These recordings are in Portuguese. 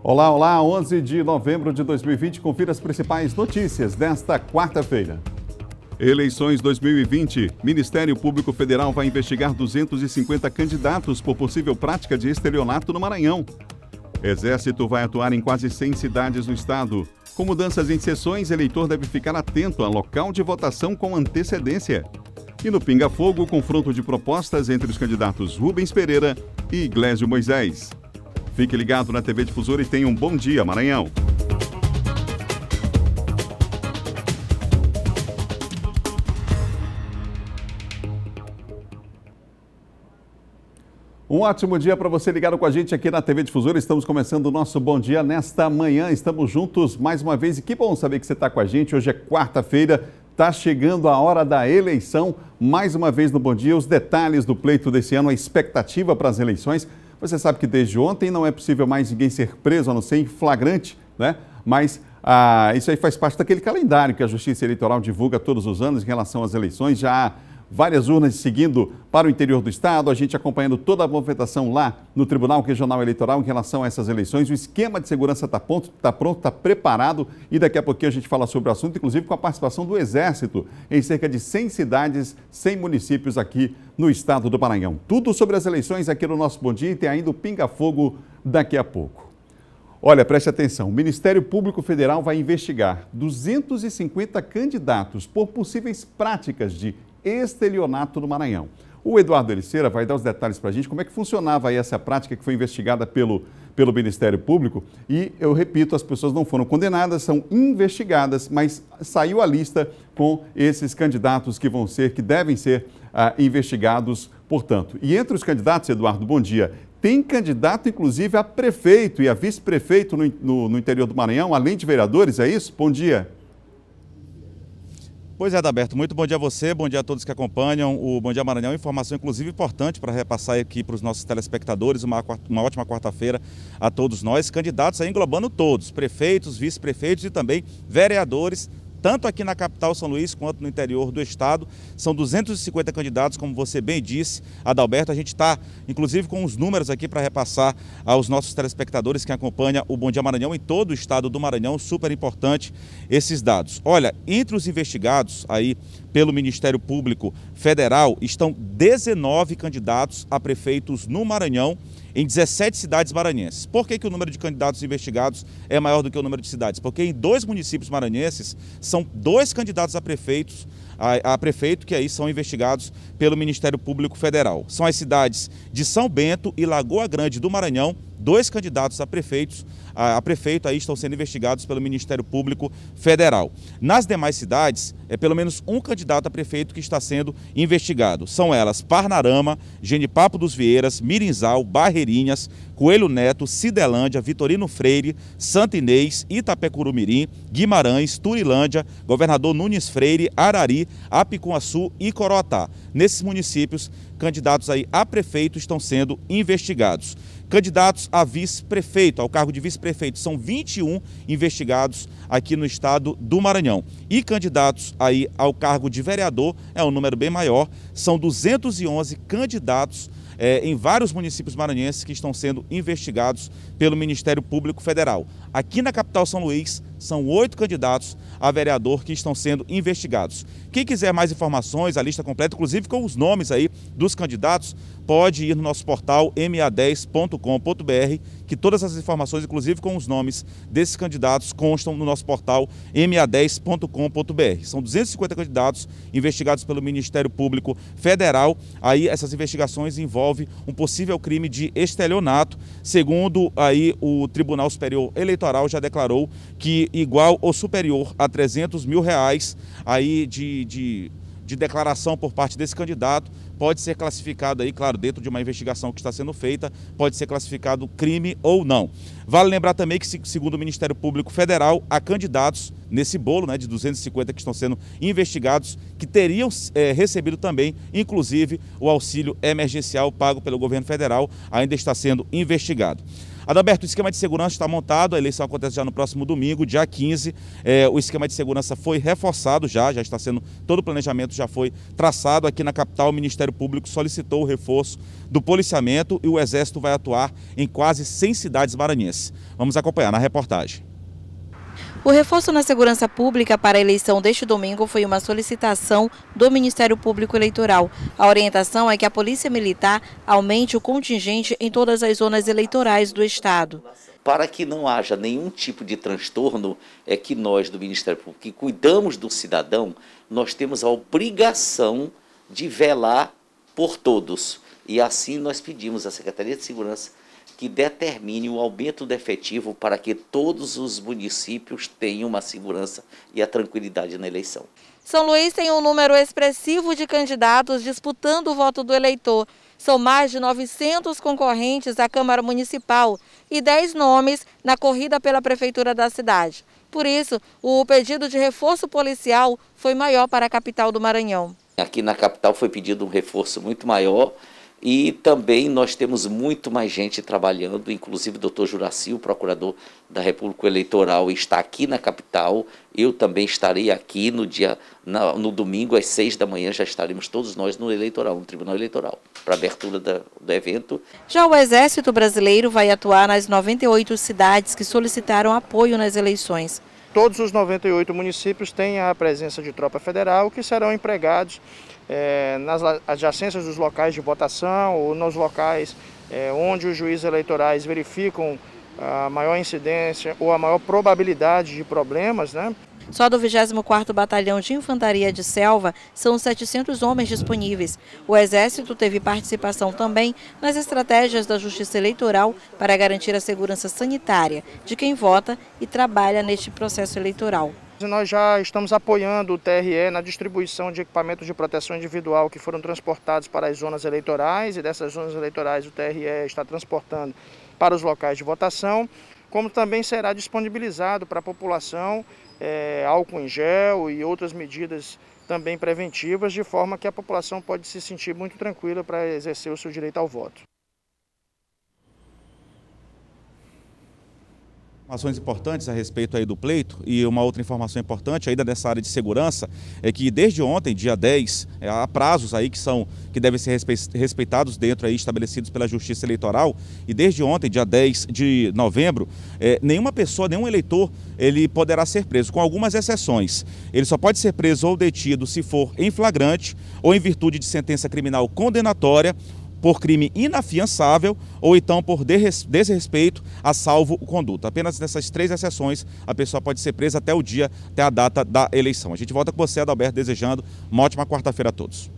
Olá, olá, 11 de novembro de 2020, confira as principais notícias desta quarta-feira. Eleições 2020, Ministério Público Federal vai investigar 250 candidatos por possível prática de estelionato no Maranhão. Exército vai atuar em quase 100 cidades no estado. Com mudanças em sessões, eleitor deve ficar atento a local de votação com antecedência. E no Pinga Fogo, confronto de propostas entre os candidatos Rubens Pereira e Iglesio Moisés. Fique ligado na TV Difusora e tenha um bom dia, Maranhão. Um ótimo dia para você ligado com a gente aqui na TV Difusora. Estamos começando o nosso Bom Dia nesta manhã. Estamos juntos mais uma vez e que bom saber que você está com a gente. Hoje é quarta-feira, está chegando a hora da eleição. Mais uma vez no Bom Dia, os detalhes do pleito desse ano, a expectativa para as eleições. Você sabe que desde ontem não é possível mais ninguém ser preso, a não ser em flagrante, né? Mas isso aí faz parte daquele calendário que a Justiça Eleitoral divulga todos os anos em relação às eleições. Já há várias urnas seguindo para o interior do estado, a gente acompanhando toda a movimentação lá no Tribunal Regional Eleitoral em relação a essas eleições. O esquema de segurança está pronto, está preparado e daqui a pouquinho a gente fala sobre o assunto, inclusive com a participação do Exército em cerca de 100 cidades, 100 municípios aqui no estado do Maranhão. Tudo sobre as eleições aqui no nosso Bom Dia e tem ainda o Pinga Fogo daqui a pouco. Olha, preste atenção, o Ministério Público Federal vai investigar 250 candidatos por possíveis práticas de estelionato no Maranhão. O Eduardo Ericeira vai dar os detalhes para a gente, como é que funcionava aí essa prática que foi investigada pelo Ministério Público. E eu repito, as pessoas não foram condenadas, são investigadas, mas saiu a lista com esses candidatos que devem ser investigados, portanto. E entre os candidatos, Eduardo, bom dia, tem candidato inclusive a prefeito e a vice-prefeito no interior do Maranhão, além de vereadores, é isso? Bom dia. Pois é, Adalberto, muito bom dia a você, bom dia a todos que acompanham o Bom Dia Maranhão, informação inclusive importante para repassar aqui para os nossos telespectadores, uma ótima quarta-feira a todos nós, candidatos aí englobando todos, prefeitos, vice-prefeitos e também vereadores, tanto aqui na capital São Luís quanto no interior do estado. São 250 candidatos, como você bem disse, Adalberto. A gente está, inclusive, com os números aqui para repassar aos nossos telespectadores que acompanham o Bom Dia Maranhão em todo o estado do Maranhão. Super importante esses dados. Olha, entre os investigados aí pelo Ministério Público Federal estão 19 candidatos a prefeitos no Maranhão, em 17 cidades maranhenses. Por que o número de candidatos investigados é maior do que o número de cidades? Porque em 2 municípios maranhenses são 2 candidatos a prefeito que aí são investigados pelo Ministério Público Federal. São as cidades de São Bento e Lagoa Grande do Maranhão. 2 candidatos a prefeito aí estão sendo investigados pelo Ministério Público Federal. Nas demais cidades, é pelo menos um candidato a prefeito que está sendo investigado. São elas Parnarama, Genipapo dos Vieiras, Mirinzal, Barreirinhas, Coelho Neto, Cidelândia, Vitorino Freire, Santa Inês, Itapecuru-Mirim, Guimarães, Turilândia, Governador Nunes Freire, Arari, Apicum-Açu e Coroatá. Nesses municípios, candidatos aí a prefeito estão sendo investigados. Candidatos a vice-prefeito, ao cargo de vice-prefeito, são 21 investigados aqui no estado do Maranhão. E candidatos aí ao cargo de vereador, é um número bem maior, são 211 candidatos em vários municípios maranhenses que estão sendo investigados pelo Ministério Público Federal. Aqui na capital São Luís, são 8 candidatos a vereador que estão sendo investigados. Quem quiser mais informações, a lista completa, inclusive com os nomes aí dos candidatos, pode ir no nosso portal ma10.com.br, que todas as informações, inclusive com os nomes desses candidatos, constam no nosso portal ma10.com.br. São 250 candidatos investigados pelo Ministério Público Federal. Aí essas investigações envolvem um possível crime de estelionato. Segundo aí o Tribunal Superior Eleitoral já declarou que igual ou superior a R$300 mil aí de declaração por parte desse candidato pode ser classificado aí, claro, dentro de uma investigação que está sendo feita, pode ser classificado crime ou não. Vale lembrar também que, segundo o Ministério Público Federal, há candidatos nesse bolo, né, de 250 que estão sendo investigados, que teriam recebido também, inclusive, o auxílio emergencial pago pelo governo federal, ainda está sendo investigado. Adalberto, o esquema de segurança está montado, a eleição acontece já no próximo domingo, dia 15. O esquema de segurança foi reforçado já está sendo, todo o planejamento já foi traçado aqui na capital. O Ministério Público solicitou o reforço do policiamento e o Exército vai atuar em quase 100 cidades maranhenses. Vamos acompanhar na reportagem. O reforço na segurança pública para a eleição deste domingo foi uma solicitação do Ministério Público Eleitoral. A orientação é que a Polícia Militar aumente o contingente em todas as zonas eleitorais do Estado. Para que não haja nenhum tipo de transtorno, é que nós do Ministério Público, que cuidamos do cidadão, nós temos a obrigação de velar por todos. E assim nós pedimos à Secretaria de Segurança que determine o aumento do efetivo para que todos os municípios tenham uma segurança e a tranquilidade na eleição. São Luís tem um número expressivo de candidatos disputando o voto do eleitor. São mais de 900 concorrentes à Câmara Municipal e 10 nomes na corrida pela Prefeitura da cidade. Por isso, o pedido de reforço policial foi maior para a capital do Maranhão. Aqui na capital foi pedido um reforço muito maior. E também nós temos muito mais gente trabalhando, inclusive o doutor Juraci, o procurador da República Eleitoral, está aqui na capital. Eu também estarei aqui no domingo às 6 da manhã, já estaremos todos nós no Tribunal Eleitoral, para a abertura do evento. Já o Exército Brasileiro vai atuar nas 98 cidades que solicitaram apoio nas eleições. Todos os 98 municípios têm a presença de tropa federal que serão empregados nas adjacências dos locais de votação ou nos locais onde os juízes eleitorais verificam a maior incidência ou a maior probabilidade de problemas, né? Só do 24º Batalhão de Infantaria de Selva são 700 homens disponíveis. O Exército teve participação também nas estratégias da Justiça Eleitoral para garantir a segurança sanitária de quem vota e trabalha neste processo eleitoral. Nós já estamos apoiando o TRE na distribuição de equipamentos de proteção individual que foram transportados para as zonas eleitorais, e dessas zonas eleitorais o TRE está transportando para os locais de votação, como também será disponibilizado para a população álcool em gel e outras medidas também preventivas, de forma que a população pode se sentir muito tranquila para exercer o seu direito ao voto. Informações importantes a respeito aí do pleito, e uma outra informação importante ainda dessa área de segurança é que desde ontem, dia 10, há prazos aí que devem ser respeitados dentro aí, estabelecidos pela Justiça Eleitoral, e desde ontem, dia 10 de novembro, nenhuma pessoa, nenhum eleitor, ele poderá ser preso, com algumas exceções. Ele só pode ser preso ou detido se for em flagrante ou em virtude de sentença criminal condenatória, por crime inafiançável ou então por desrespeito a salvo-conduto. Apenas nessas 3 exceções a pessoa pode ser presa até a data da eleição. A gente volta com você, Adalberto, desejando uma ótima quarta-feira a todos.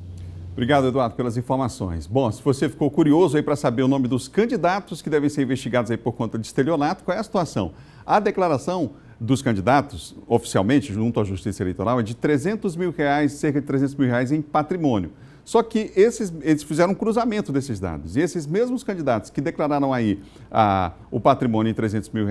Obrigado, Eduardo, pelas informações. Bom, se você ficou curioso aí para saber o nome dos candidatos que devem ser investigados aí por conta de estelionato, qual é a situação? A declaração dos candidatos, oficialmente, junto à Justiça Eleitoral, é de R$300 mil, cerca de R$300 mil em patrimônio. Só que eles fizeram um cruzamento desses dados. E esses mesmos candidatos que declararam aí o patrimônio em R$300 mil,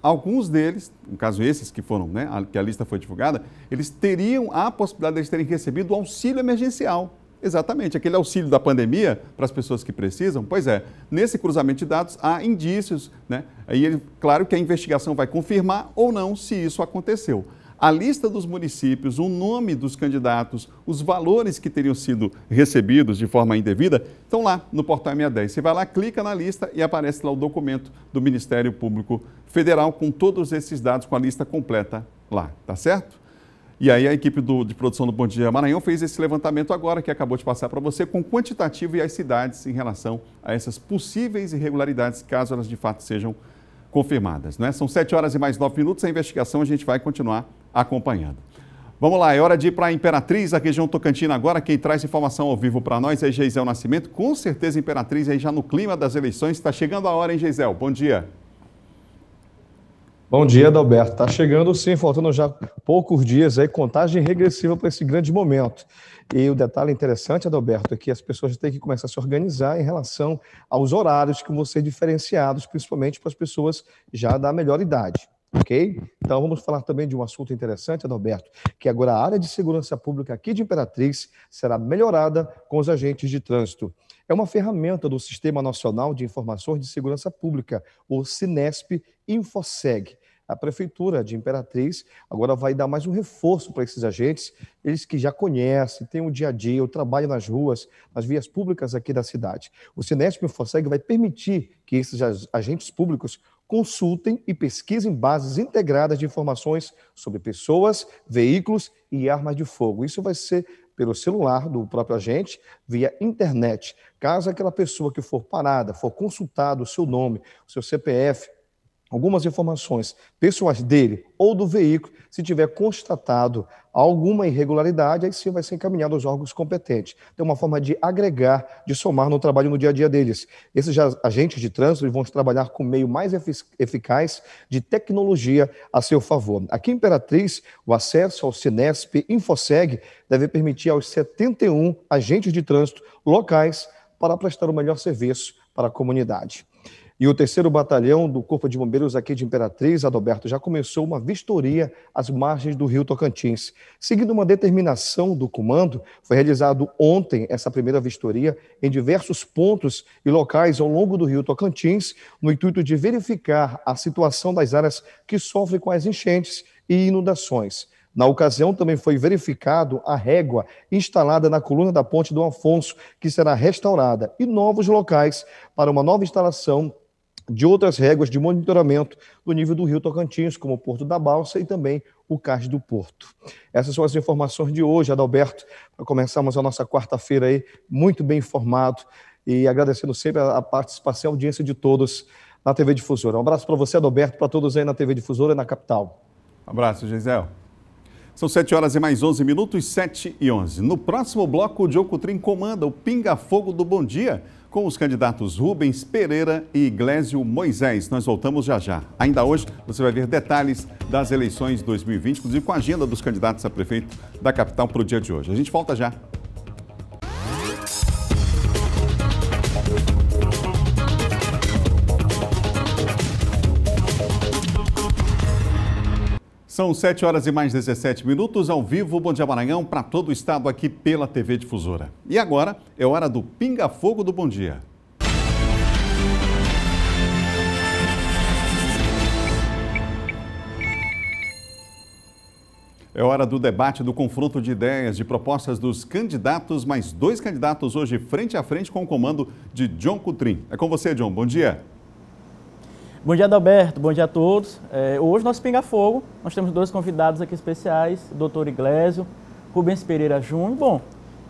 alguns deles, no caso esses que foram, né, que a lista foi divulgada, eles teriam a possibilidade de eles terem recebido o auxílio emergencial. Exatamente, aquele auxílio da pandemia para as pessoas que precisam. Pois é, nesse cruzamento de dados há indícios, né? Aí, claro que a investigação vai confirmar ou não se isso aconteceu. A lista dos municípios, o nome dos candidatos, os valores que teriam sido recebidos de forma indevida, estão lá no portal M10. Você vai lá, clica na lista e aparece lá o documento do Ministério Público Federal com todos esses dados, com a lista completa lá, tá certo? E aí a equipe de produção do Bom Dia Maranhão fez esse levantamento agora, que acabou de passar para você, com quantitativo e as cidades em relação a essas possíveis irregularidades, caso elas de fato sejam confirmadas, né? São 7 horas e mais 9 minutos, a investigação a gente vai continuar acompanhando. Vamos lá, é hora de ir para a Imperatriz, a região Tocantina agora. Quem traz informação ao vivo para nós é Geisel Nascimento. Com certeza, Imperatriz aí já no clima das eleições. Está chegando a hora, hein, Geisel? Bom dia. Bom dia, Adalberto. Está chegando sim, faltando já poucos dias aí, contagem regressiva para esse grande momento. E o detalhe interessante, Adalberto, é que as pessoas têm que começar a se organizar em relação aos horários que vão ser diferenciados, principalmente para as pessoas já da melhor idade. Ok? Então vamos falar também de um assunto interessante, Adalberto, que agora a área de segurança pública aqui de Imperatriz será melhorada com os agentes de trânsito. é uma ferramenta do Sistema Nacional de Informações de Segurança Pública, o Sinesp Infoseg. A Prefeitura de Imperatriz agora vai dar mais um reforço para esses agentes, eles que já conhecem, têm o dia a dia, o trabalho nas ruas, nas vias públicas aqui da cidade. O Sinesp Infoseg vai permitir que esses agentes públicos consultem e pesquisem bases integradas de informações sobre pessoas, veículos e armas de fogo. Isso vai ser pelo celular do próprio agente, via internet. Caso aquela pessoa que for parada, for consultado o seu nome, o seu CPF, algumas informações pessoais dele ou do veículo, se tiver constatado alguma irregularidade, aí sim vai ser encaminhado aos órgãos competentes. É uma forma de agregar, de somar no trabalho no dia a dia deles. Esses agentes de trânsito vão trabalhar com o meio mais eficaz de tecnologia a seu favor. Aqui em Imperatriz, o acesso ao Sinesp Infoseg deve permitir aos 71 agentes de trânsito locais para prestar o melhor serviço para a comunidade. E o 3º Batalhão do Corpo de Bombeiros aqui de Imperatriz, Adalberto, já começou uma vistoria às margens do Rio Tocantins. Seguindo uma determinação do comando, foi realizado ontem essa primeira vistoria em diversos pontos e locais ao longo do Rio Tocantins, no intuito de verificar a situação das áreas que sofrem com as enchentes e inundações. Na ocasião, também foi verificado a régua instalada na coluna da Ponte do Afonso, que será restaurada, e novos locais para uma nova instalação de outras réguas de monitoramento do nível do Rio Tocantins, como o Porto da Balsa e também o Cais do Porto. Essas são as informações de hoje, Adalberto, para começarmos a nossa quarta-feira aí muito bem informado e agradecendo sempre a participação e a audiência de todos na TV Difusora. Um abraço para você, Adalberto, para todos aí na TV Difusora e na capital. Um abraço, Gisele. São 7 horas e mais 11 minutos, 7h11. No próximo bloco, o John Coutrin comanda o Pinga Fogo do Bom Dia, com os candidatos Rubens Pereira e Iglesio Moisés. Nós voltamos já já. Ainda hoje, você vai ver detalhes das eleições 2020, inclusive com a agenda dos candidatos a prefeito da capital para o dia de hoje. A gente volta já. São 7 horas e mais 17 minutos, ao vivo, Bom Dia Maranhão, para todo o estado aqui pela TV Difusora. E agora é hora do Pinga Fogo do Bom Dia. É hora do debate, do confronto de ideias, de propostas dos candidatos, mais 2 candidatos hoje frente a frente com o comando de John Coutrin. É com você, John. Bom dia. Bom dia, Adalberto. Bom dia a todos. Hoje, nosso Pinga Fogo, nós temos 2 convidados aqui especiais, o doutor Iglesio, Rubens Pereira Júnior. Bom,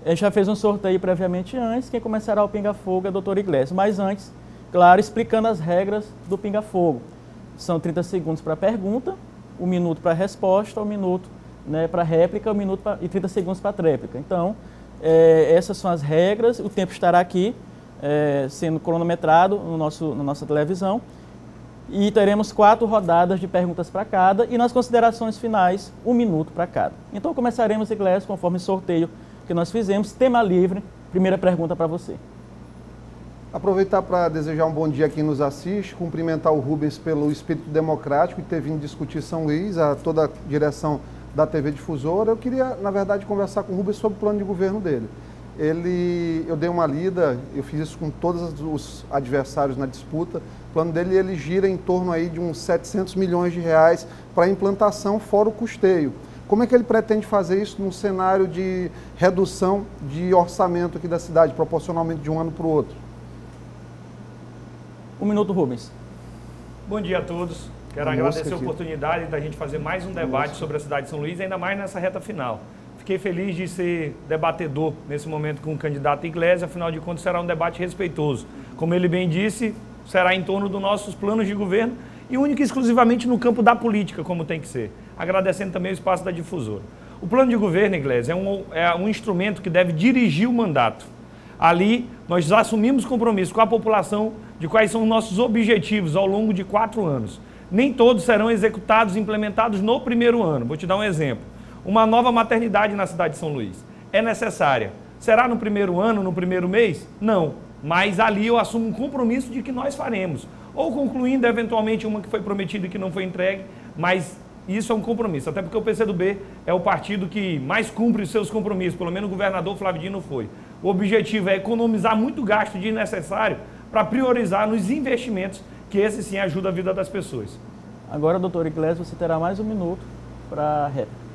a gente já fez um sorteio previamente antes, quem começará o Pinga Fogo é o doutor Iglesio. Mas antes, claro, explicando as regras do Pinga Fogo. São 30 segundos para a pergunta, 1 minuto para a resposta, 1 minuto para a réplica, 1 minuto e 30 segundos para a tréplica. Então, essas são as regras, o tempo estará aqui, sendo cronometrado na nossa televisão. E teremos 4 rodadas de perguntas para cada e nas considerações finais, 1 minuto para cada. Então começaremos, Iglesio, conforme o sorteio que nós fizemos, tema livre, primeira pergunta para você. Aproveitar para desejar um bom dia a quem nos assiste, cumprimentar o Rubens pelo espírito democrático e ter vindo discutir São Luís, a toda a direção da TV Difusora. Eu queria, na verdade, conversar com o Rubens sobre o plano de governo dele. Eu dei uma lida, eu fiz isso com todos os adversários na disputa. O plano dele, ele gira em torno aí de uns 700 milhões de reais para a implantação, fora o custeio. Como é que ele pretende fazer isso num cenário de redução de orçamento aqui da cidade, proporcionalmente de um ano para o outro? 1 minuto, Rubens. Bom dia a todos. Quero agradecer a oportunidade da gente fazer mais um debate sobre a cidade de São Luís, ainda mais nessa reta final. Fiquei feliz de ser debatedor nesse momento com o candidato Iglesio, afinal de contas será um debate respeitoso. Como ele bem disse, será em torno dos nossos planos de governo e única e exclusivamente no campo da política, como tem que ser. Agradecendo também o espaço da Difusora. O plano de governo, Iglesio, é um instrumento que deve dirigir o mandato. Ali, nós assumimos compromisso com a população de quais são os nossos objetivos ao longo de 4 anos. Nem todos serão executados e implementados no primeiro ano. Vou te dar um exemplo. Uma nova maternidade na cidade de São Luís. É necessária. Será no primeiro ano, no primeiro mês? Não. Mas ali eu assumo um compromisso de que nós faremos. Ou concluindo, eventualmente, uma que foi prometida e que não foi entregue, mas isso é um compromisso. Até porque o PCdoB é o partido que mais cumpre os seus compromissos, pelo menos o governador Flávio Dino foi. O objetivo é economizar muito gasto desnecessário para priorizar nos investimentos, que esse sim ajuda a vida das pessoas. Agora, doutor Iglesias, você terá mais um minuto para réplica.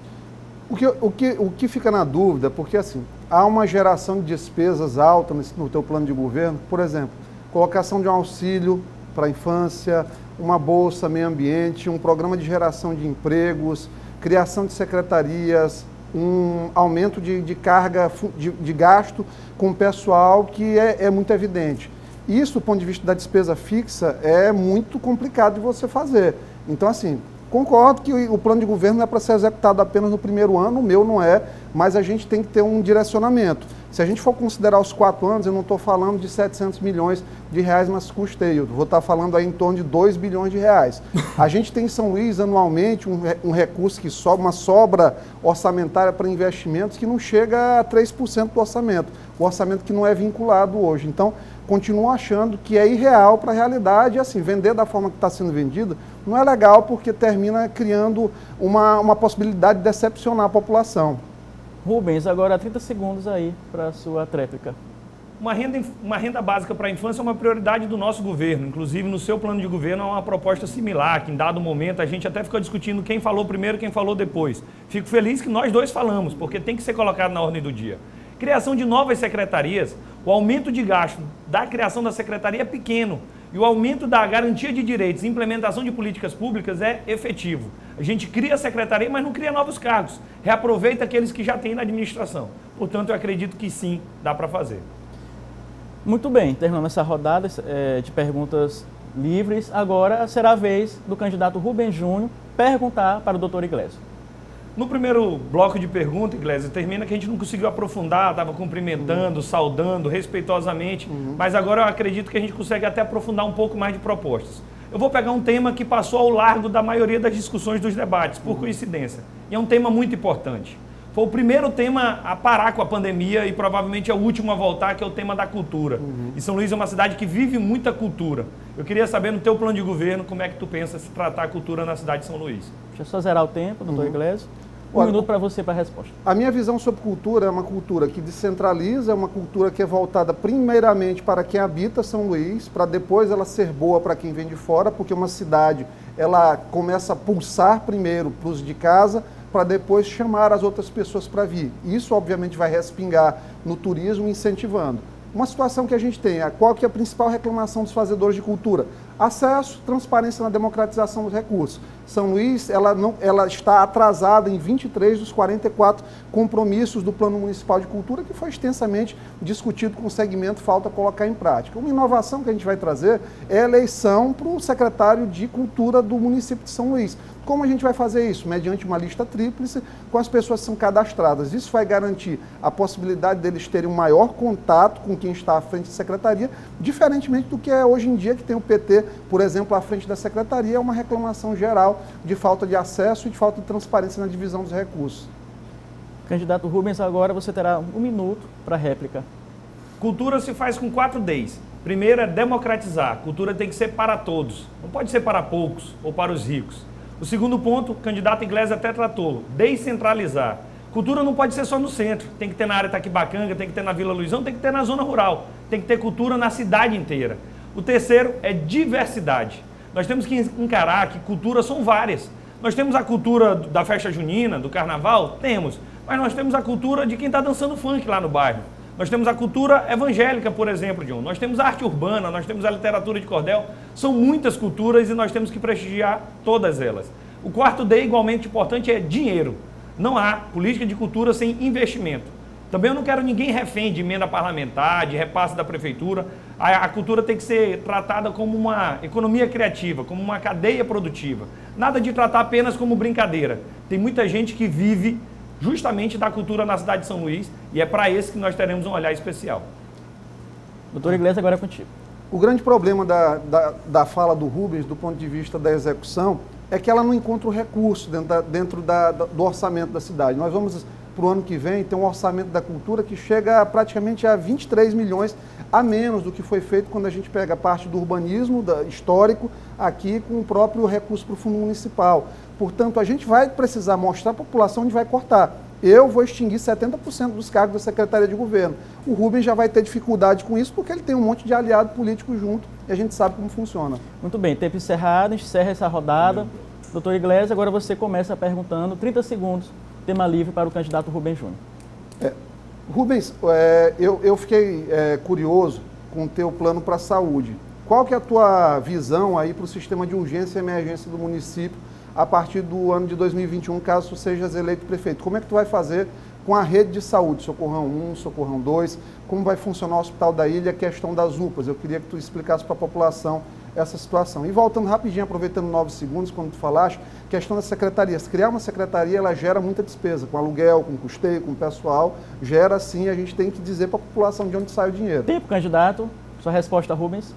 O que fica na dúvida, porque assim, há uma geração de despesas alta no teu plano de governo, por exemplo, colocação de um auxílio para a infância, uma bolsa meio ambiente, um programa de geração de empregos, criação de secretarias, um aumento de carga de gasto com o pessoal que é muito evidente. Isso, do ponto de vista da despesa fixa, é muito complicado de você fazer. Então, assim, concordo que o plano de governo não é para ser executado apenas no primeiro ano, o meu não é, mas a gente tem que ter um direcionamento. Se a gente for considerar os 4 anos, eu não estou falando de 700 milhões de reais, mas custeio. Vou estar falando aí em torno de 2 bilhões de reais. A gente tem em São Luís, anualmente, um recurso que sobra, uma sobra orçamentária para investimentos que não chega a 3% do orçamento. O orçamento que não é vinculado hoje. Então, continuo achando que é irreal para a realidade. E assim, vender da forma que está sendo vendida não é legal, porque termina criando uma possibilidade de decepcionar a população. Rubens, agora 30 segundos aí para a sua tréplica. Uma renda básica para a infância é uma prioridade do nosso governo. Inclusive, no seu plano de governo, há uma proposta similar, que em dado momento a gente até ficou discutindo quem falou primeiro e quem falou depois. Fico feliz que nós dois falamos, porque tem que ser colocado na ordem do dia. Criação de novas secretarias, o aumento de gasto da criação da secretaria é pequeno e o aumento da garantia de direitos e implementação de políticas públicas é efetivo. A gente cria a secretaria, mas não cria novos cargos. Reaproveita aqueles que já tem na administração. Portanto, eu acredito que sim, dá para fazer. Muito bem, terminando essa rodada de perguntas livres, agora será a vez do candidato Rubens Júnior perguntar para o doutor Iglesias. No primeiro bloco de perguntas, Iglesias, termina que a gente não conseguiu aprofundar, estava cumprimentando, saudando, respeitosamente, mas agora eu acredito que a gente consegue até aprofundar um pouco mais de propostas. Eu vou pegar um tema que passou ao largo da maioria das discussões dos debates, por coincidência, e é um tema muito importante. Foi o primeiro tema a parar com a pandemia e provavelmente é o último a voltar, que é o tema da cultura. E São Luís é uma cidade que vive muita cultura. Eu queria saber, no teu plano de governo, como é que tu pensa se tratar a cultura na cidade de São Luís. Deixa eu só zerar o tempo, doutor Iglesias. Um minuto para você para a resposta. A minha visão sobre cultura é uma cultura que descentraliza, é uma cultura que é voltada primeiramente para quem habita São Luís, para depois ela ser boa para quem vem de fora, porque uma cidade ela começa a pulsar primeiro para os de casa, para depois chamar as outras pessoas para vir. Isso, obviamente, vai respingar no turismo, incentivando. Uma situação que a gente tem, qual que é a principal reclamação dos fazedores de cultura? Acesso, transparência na democratização dos recursos. São Luís, ela está atrasada em 23 dos 44 compromissos do Plano Municipal de Cultura, que foi extensamente discutido com o segmento, falta colocar em prática. Uma inovação que a gente vai trazer é a eleição para o secretário de Cultura do município de São Luís. Como a gente vai fazer isso? Mediante uma lista tríplice com as pessoas que são cadastradas. Isso vai garantir a possibilidade deles terem um maior contato com quem está à frente da secretaria, diferentemente do que é hoje em dia, que tem o PT, por exemplo, à frente da secretaria, é uma reclamação geral de falta de acesso e de falta de transparência na divisão dos recursos. Candidato Rubens, agora você terá um minuto para a réplica. Cultura se faz com 4 Ds. Primeiro é democratizar. Cultura tem que ser para todos. Não pode ser para poucos ou para os ricos. O segundo ponto, o candidato Iglesias até tratou, descentralizar. Cultura não pode ser só no centro, tem que ter na área Taquibacanga, tem que ter na Vila Luizão, tem que ter na zona rural, tem que ter cultura na cidade inteira. O terceiro é diversidade. Nós temos que encarar que culturas são várias. Nós temos a cultura da festa junina, do carnaval? Temos. Mas nós temos a cultura de quem está dançando funk lá no bairro. Nós temos a cultura evangélica, por exemplo, John. Nós temos a arte urbana, nós temos a literatura de cordel. São muitas culturas e nós temos que prestigiar todas elas. O quarto D, igualmente importante, é dinheiro. Não há política de cultura sem investimento. Também eu não quero ninguém refém de emenda parlamentar, de repasse da prefeitura. A cultura tem que ser tratada como uma economia criativa, como uma cadeia produtiva. Nada de tratar apenas como brincadeira. Tem muita gente que vive justamente da cultura na cidade de São Luís, e é para esse que nós teremos um olhar especial. Doutor Iglesias, agora é contigo. O grande problema da fala do Rubens, do ponto de vista da execução, é que ela não encontra o recurso dentro do orçamento da cidade. Nós vamos, para o ano que vem, ter um orçamento da cultura que chega praticamente a 23 milhões a menos do que foi feito quando a gente pega a parte do urbanismo histórico aqui com o próprio recurso para o fundo municipal. Portanto, a gente vai precisar mostrar à população onde vai cortar. eu vou extinguir 70% dos cargos da Secretaria de Governo. O Rubens já vai ter dificuldade com isso, porque ele tem um monte de aliado político junto e a gente sabe como funciona. Muito bem, tempo encerrado, encerra essa rodada. Doutor Iglesias, agora você começa perguntando, 30 segundos, tema livre para o candidato Rubens Júnior. Rubens, eu fiquei curioso com o teu plano para a saúde. Qual que é a tua visão aí para o sistema de urgência e emergência do município a partir do ano de 2021, caso tu sejas eleito prefeito? Como é que tu vai fazer com a rede de saúde, Socorrão 1, Socorrão 2, como vai funcionar o Hospital da Ilha, a questão das UPAs? Eu queria que tu explicasse para a população essa situação. E voltando rapidinho, aproveitando 9 segundos, quando tu falaste, questão das secretarias. Criar uma secretaria, ela gera muita despesa, com aluguel, com custeio, com pessoal, gera sim, a gente tem que dizer para a população de onde sai o dinheiro. Tempo, candidato. Sua resposta, Rubens.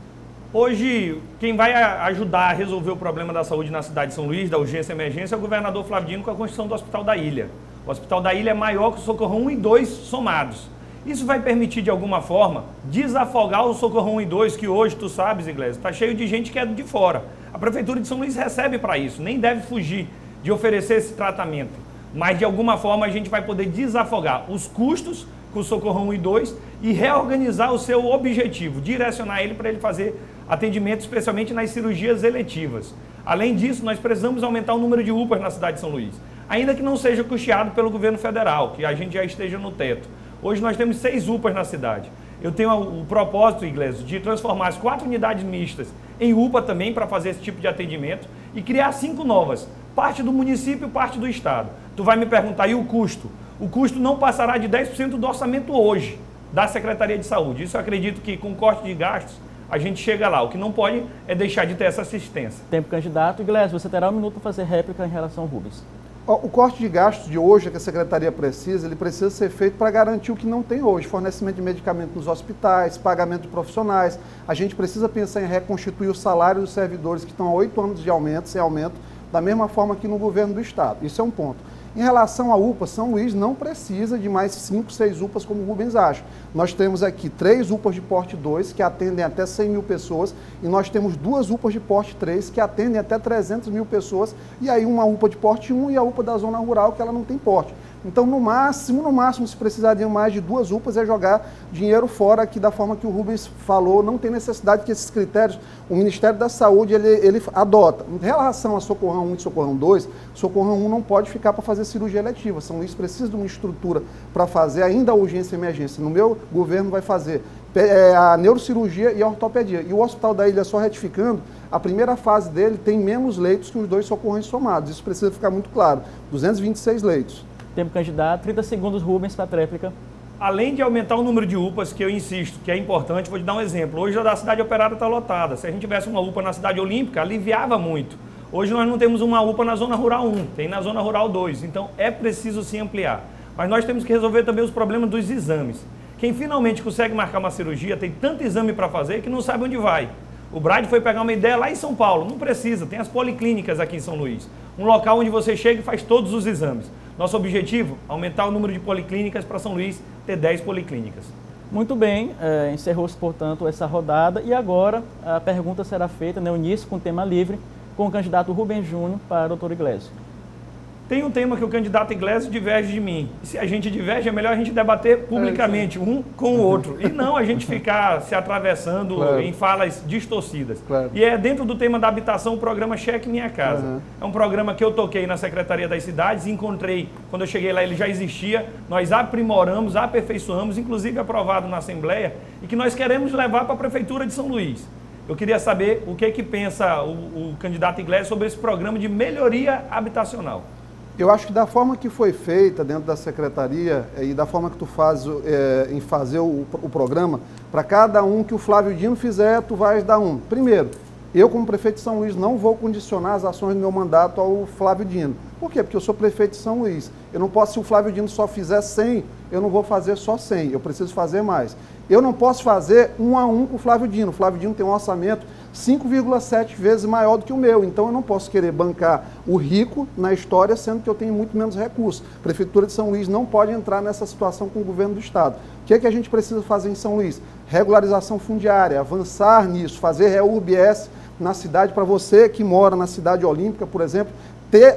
Hoje, quem vai ajudar a resolver o problema da saúde na cidade de São Luís, da urgência e emergência, é o governador Flávio Dino com a construção do Hospital da Ilha. O Hospital da Ilha é maior que o Socorrão 1 e 2 somados. Isso vai permitir, de alguma forma, desafogar o Socorrão 1 e 2, que hoje, tu sabes, Iglesias, está cheio de gente que é de fora. A Prefeitura de São Luís recebe para isso, nem deve fugir de oferecer esse tratamento. Mas, de alguma forma, a gente vai poder desafogar os custos com o Socorrão 1 e 2 e reorganizar o seu objetivo, direcionar ele para ele fazer atendimento, especialmente nas cirurgias eletivas. Além disso, nós precisamos aumentar o número de UPAs na cidade de São Luís, ainda que não seja custeado pelo governo federal, que a gente já esteja no teto. Hoje nós temos 6 UPAs na cidade. Eu tenho o propósito, Iglesias, de transformar as 4 unidades mistas em UPA também para fazer esse tipo de atendimento e criar 5 novas, parte do município e parte do estado. Tu vai me perguntar, e o custo? O custo não passará de 10% do orçamento hoje da Secretaria de Saúde. Isso eu acredito que com corte de gastos a gente chega lá. O que não pode é deixar de ter essa assistência. Tempo, candidato. Iglesias, você terá 1 minuto para fazer réplica em relação ao Rubens. O corte de gastos de hoje que a Secretaria precisa, ele precisa ser feito para garantir o que não tem hoje, fornecimento de medicamentos nos hospitais, pagamento de profissionais. A gente precisa pensar em reconstituir o salário dos servidores que estão há 8 anos de aumento, sem aumento, da mesma forma que no governo do estado. Isso é um ponto. Em relação à UPA, São Luís não precisa de mais 5, 6 UPAs como o Rubens acha. Nós temos aqui 3 UPAs de porte 2, que atendem até 100 mil pessoas, e nós temos 2 UPAs de porte 3, que atendem até 300 mil pessoas, e aí uma UPA de porte 1 e a UPA da zona rural, que ela não tem porte. Então, no máximo, se precisar de mais de 2 UPAs, é jogar dinheiro fora, que da forma que o Rubens falou, não tem necessidade que esses critérios, o Ministério da Saúde, ele adota. Em relação a Socorrão 1 e Socorrão 2, Socorrão 1 não pode ficar para fazer cirurgia eletiva. São Luís precisa de uma estrutura para fazer ainda a urgência e emergência. No meu governo vai fazer a neurocirurgia e a ortopedia. E o Hospital da Ilha, só retificando, a primeira fase dele tem menos leitos que os 2 socorrões somados. Isso precisa ficar muito claro. 226 leitos. Tempo, candidato. 30 segundos, Rubens, para a tréplica. Além de aumentar o número de UPAs, que eu insisto, que é importante, vou te dar um exemplo. Hoje a cidade operária está lotada. Se a gente tivesse uma UPA na cidade olímpica, aliviava muito. Hoje nós não temos uma UPA na zona rural 1, tem na zona rural 2. Então é preciso sim ampliar. Mas nós temos que resolver também os problemas dos exames. Quem finalmente consegue marcar uma cirurgia tem tanto exame para fazer que não sabe onde vai. O Brad foi pegar uma ideia lá em São Paulo. Não precisa, tem as policlínicas aqui em São Luís. Um local onde você chega e faz todos os exames. Nosso objetivo, aumentar o número de policlínicas para São Luís ter 10 policlínicas. Muito bem, encerrou-se, portanto, essa rodada. E agora a pergunta será feita, né, início com tema livre, com o candidato Rubens Júnior para o doutor Iglesias. Tem um tema que o candidato Iglesias diverge de mim. E se a gente diverge, é melhor a gente debater publicamente, um com o outro. E não a gente ficar se atravessando em falas distorcidas. E é dentro do tema da habitação o programa Cheque Minha Casa. É um programa que eu toquei na Secretaria das Cidades, encontrei, quando eu cheguei lá ele já existia, nós aprimoramos, aperfeiçoamos, inclusive aprovado na Assembleia, e que nós queremos levar para a Prefeitura de São Luís. Eu queria saber o que pensa o candidato Iglesias sobre esse programa de melhoria habitacional. Eu acho que da forma que foi feita dentro da secretaria e da forma que tu faz em fazer o programa, para cada um que o Flávio Dino fizer, tu vais dar um. Primeiro, eu como prefeito de São Luís não vou condicionar as ações do meu mandato ao Flávio Dino. Por quê? Porque eu sou prefeito de São Luís. Eu não posso, se o Flávio Dino só fizer 100, eu não vou fazer só 100, eu preciso fazer mais. Eu não posso fazer 1 a 1 com o Flávio Dino. O Flávio Dino tem um orçamento 5,7 vezes maior do que o meu, então eu não posso querer bancar o rico na história, sendo que eu tenho muito menos recursos. A Prefeitura de São Luís não pode entrar nessa situação com o governo do estado. O que é que a gente precisa fazer em São Luís? Regularização fundiária, avançar nisso, fazer REURB-S na cidade, para você que mora na cidade olímpica, por exemplo, ter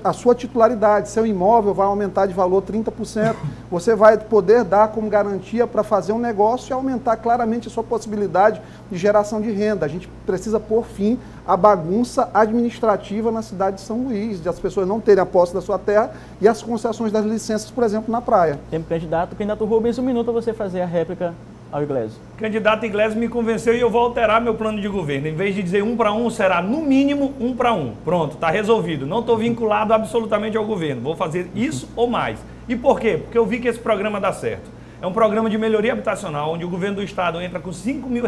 a sua titularidade, seu imóvel vai aumentar de valor 30%, você vai poder dar como garantia para fazer um negócio e aumentar claramente a sua possibilidade de geração de renda. A gente precisa pôr fim à bagunça administrativa na cidade de São Luís, de as pessoas não terem a posse da sua terra e as concessões das licenças, por exemplo, na praia. Tempo, candidato. Candidato Rubens, 1 minuto para você fazer a réplica ao Iglesias. Candidato Iglesias me convenceu e eu vou alterar meu plano de governo. Em vez de dizer 1 para 1, será no mínimo 1 para 1. Pronto, está resolvido. Não estou vinculado absolutamente ao governo. Vou fazer isso ou mais. E por quê? Porque eu vi que esse programa dá certo. É um programa de melhoria habitacional, onde o governo do estado entra com R$5 mil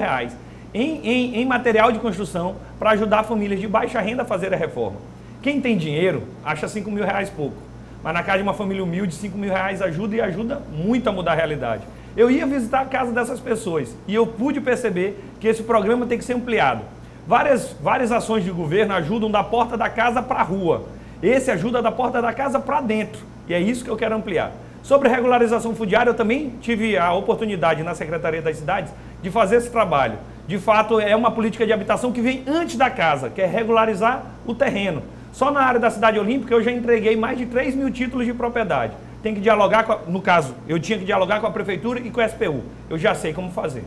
em material de construção para ajudar famílias de baixa renda a fazer a reforma. Quem tem dinheiro acha R$5 mil pouco. Mas na casa de uma família humilde, R$5 mil ajuda e ajuda muito a mudar a realidade. Eu ia visitar a casa dessas pessoas e eu pude perceber que esse programa tem que ser ampliado. Várias ações de governo ajudam da porta da casa para a rua. Esse ajuda da porta da casa para dentro. E é isso que eu quero ampliar. Sobre regularização fundiária, eu também tive a oportunidade na Secretaria das Cidades de fazer esse trabalho. De fato, é uma política de habitação que vem antes da casa, que é regularizar o terreno. Só na área da Cidade Olímpica eu já entreguei mais de 3 mil títulos de propriedade. Tem que dialogar, no caso, eu tinha que dialogar com a Prefeitura e com a SPU. Eu já sei como fazer.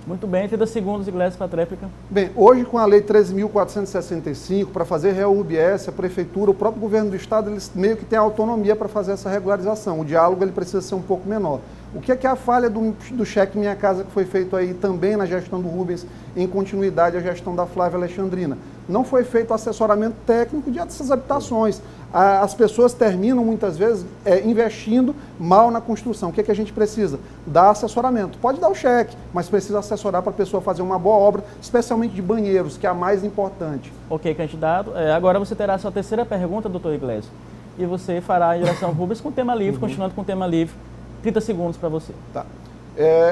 Muito bem, 30 segundos, Iglesias, para a tréplica. Bem, hoje com a Lei 13.465, para fazer REURB-S, a Prefeitura, o próprio governo do Estado, eles meio que têm autonomia para fazer essa regularização. O diálogo ele precisa ser um pouco menor. O que é a falha do cheque Minha Casa que foi feito aí também na gestão do Rubens, em continuidade à gestão da Flávia Alexandrina? Não foi feito assessoramento técnico dessas habitações. As pessoas terminam muitas vezes investindo mal na construção. O que é que a gente precisa? Dar assessoramento. Pode dar o cheque, mas precisa assessorar para a pessoa fazer uma boa obra, especialmente de banheiros, que é a mais importante. Ok, candidato. Agora você terá a sua terceira pergunta, doutor Iglesias, e você fará em direção ao Rubens com tema livre, continuando com o tema livre. 30 segundos para você. Tá.